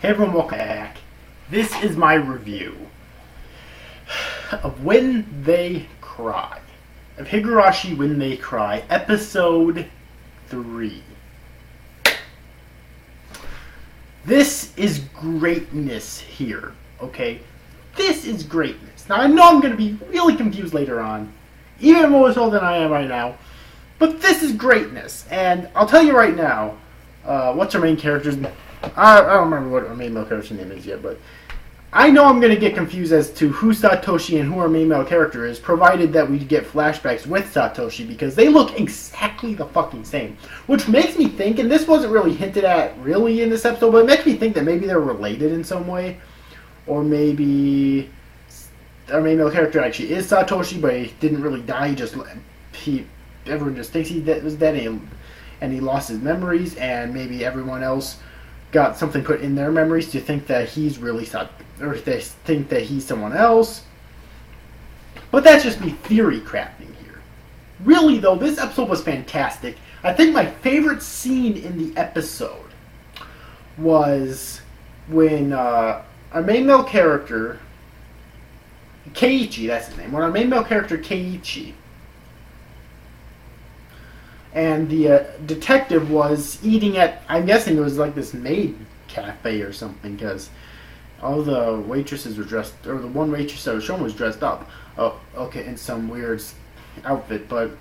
Hey everyone, welcome back. This is my review of When They Cry. Of Higurashi When They Cry, Episode 3. This is greatness here, okay? This is greatness. Now I know I'm going to be really confused later on, even more so than I am right now, but this is greatness. And I'll tell you right now, what's our main character's name? I don't remember what our main male character's name is yet, but I know I'm going to get confused as to who Satoshi and who our main male character is, provided that we get flashbacks with Satoshi, because they look exactly the fucking same. Which makes me think, and this wasn't really hinted at really in this episode, but it makes me think that maybe they're related in some way. Or maybe our main male character actually is Satoshi, but he didn't really die, everyone just thinks he was dead, and he lost his memories, and maybe everyone else got something put in their memories to think that he's really or they think that he's someone else. But that's just me theory crafting here. Really though, this episode was fantastic. I think my favorite scene in the episode was when our main male character Keiichi, that's his name, when our main male character Keiichi and the detective was eating at, I'm guessing it was like this maid cafe or something, because all the waitresses were dressed, or the one waitress that was shown was dressed up, in some weird outfit, but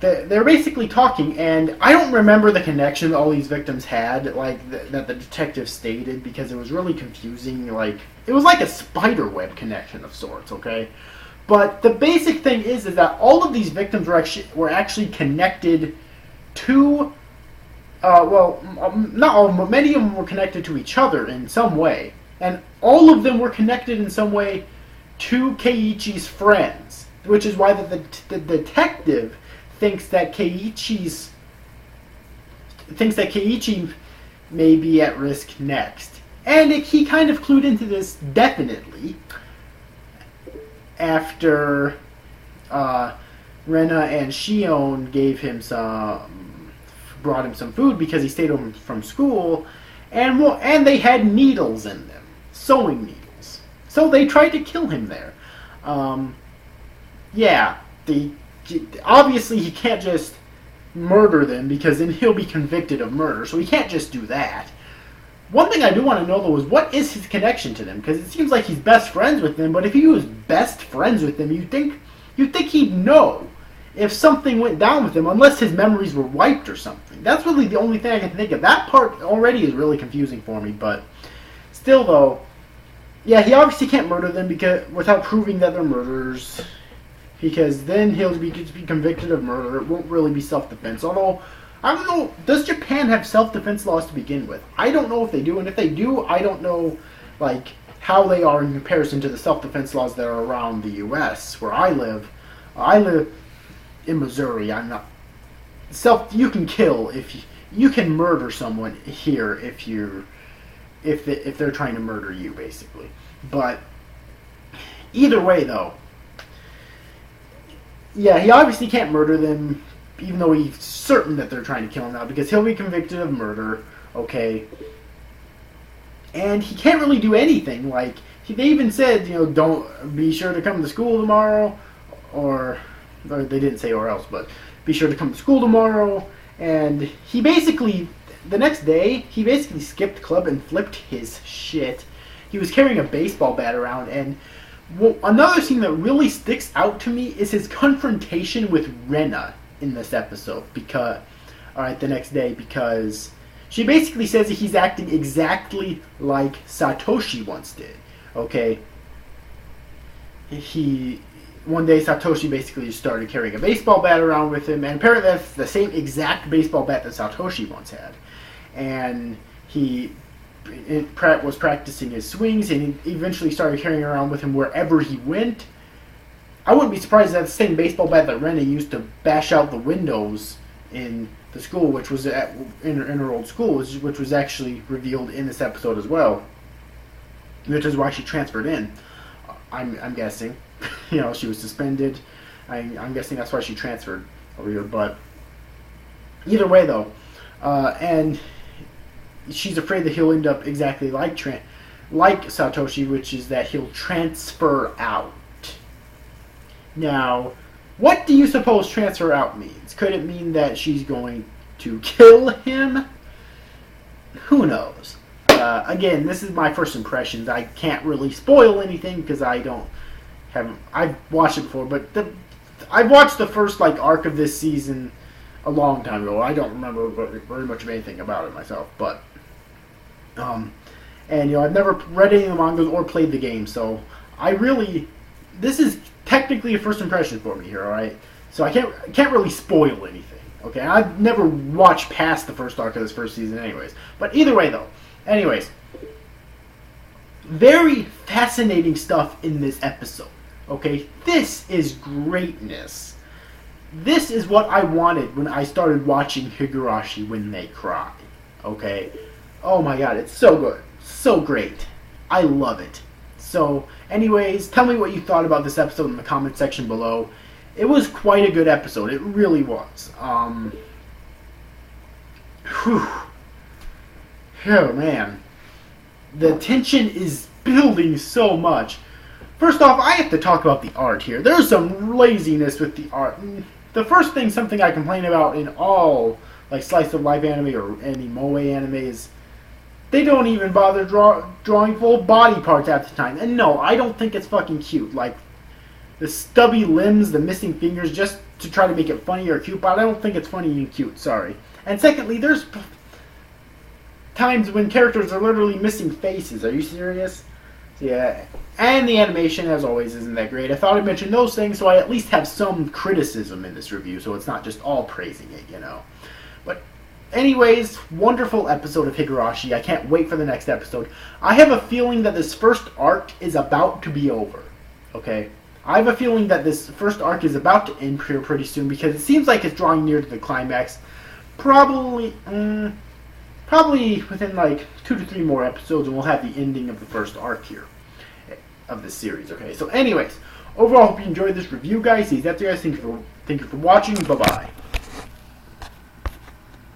they're basically talking, and I don't remember the connection all these victims had, like, that the detective stated, because it was really confusing, like, it was like a spider web connection of sorts, okay? But the basic thing is that all of these victims were actually connected to, not all, but many of them were connected to each other in some way. And all of them were connected in some way to Keiichi's friends, which is why the detective thinks that Keiichi may be at risk next. And he kind of clued into this definitely after Rena and Shion brought him some food because he stayed home from school, and they had needles in them, sewing needles. So they tried to kill him there. Obviously he can't just murder them, because then he'll be convicted of murder, so he can't just do that. One thing I do want to know, though, is what is his connection to them? Because it seems like he's best friends with them, but if he was best friends with them, you'd think he'd know if something went down with him, unless his memories were wiped or something. That's really the only thing I can think of. That part already is really confusing for me, but still, though, yeah, he obviously can't murder them without proving that they're murderers, because then he'll be convicted of murder. It won't really be self-defense, although I don't know, does Japan have self-defense laws to begin with? I don't know if they do, and if they do, I don't know, like, how they are in comparison to the self-defense laws that are around the U.S., where I live. I live in Missouri. You can kill you can murder someone here if they're trying to murder you, basically. But either way, though, yeah, he obviously can't murder them, even though he's certain that they're trying to kill him now, because he'll be convicted of murder, okay? And he can't really do anything. Like, they even said, don't be sure to come to school tomorrow, or they didn't say or else, but be sure to come to school tomorrow. And he basically, the next day, he basically skipped club and flipped his shit. He was carrying a baseball bat around, and another thing that really sticks out to me is his confrontation with Rena in this episode, the next day, because she basically says that he's acting exactly like Satoshi once did, okay? One day Satoshi basically started carrying a baseball bat around with him, and apparently that's the same exact baseball bat that Satoshi once had. And he was practicing his swings, and he eventually started carrying it around with him wherever he went. I wouldn't be surprised if that's the same baseball bat that Rena used to bash out the windows in the school, which was in her old school, which was actually revealed in this episode as well, which is why she transferred in. I'm guessing, she was suspended. I'm guessing that's why she transferred over here. But either way, though, and she's afraid that he'll end up exactly like Satoshi, which is that he'll transfer out. Now, what do you suppose transfer out means? Could it mean that she's going to kill him? Who knows? Again, this is my first impressions. I can't really spoil anything because I've watched it before, but I've watched the first arc of this season a long time ago. I don't remember very much of anything about it myself, but and I've never read any of the mangas or played the game, so this is technically a first impression for me here, all right? So I can't really spoil anything, okay? I've never watched past the first arc of this first season anyways. But either way, though. Anyways, very fascinating stuff in this episode, okay? This is greatness. This is what I wanted when I started watching Higurashi When They Cry, okay? Oh my god, it's so good. So great. I love it. So, anyways, tell me what you thought about this episode in the comment section below. It was quite a good episode. It really was. Oh, man. The tension is building so much. First off, I have to talk about the art here. There's some laziness with the art. The first thing, something I complain about in all slice of life anime or any moe animes, they don't even bother drawing full body parts at the time. And no, I don't think it's fucking cute. The stubby limbs, the missing fingers, just to try to make it funny or cute, but I don't think it's funny and cute, sorry. And secondly, there's times when characters are literally missing faces. Are you serious? Yeah. And the animation, as always, isn't that great. I thought I'd mention those things so I at least have some criticism in this review, so it's not just all praising it, But anyways, wonderful episode of Higurashi. I can't wait for the next episode. I have a feeling that this first arc is about to be over. Okay? I have a feeling that this first arc is about to end here pretty soon because it seems like it's drawing near to the climax. Probably within 2 to 3 more episodes, and we'll have the ending of the first arc here of this series. Okay, so anyways, overall, hope you enjoyed this review, guys. See you guys. Thank you for watching. Bye bye.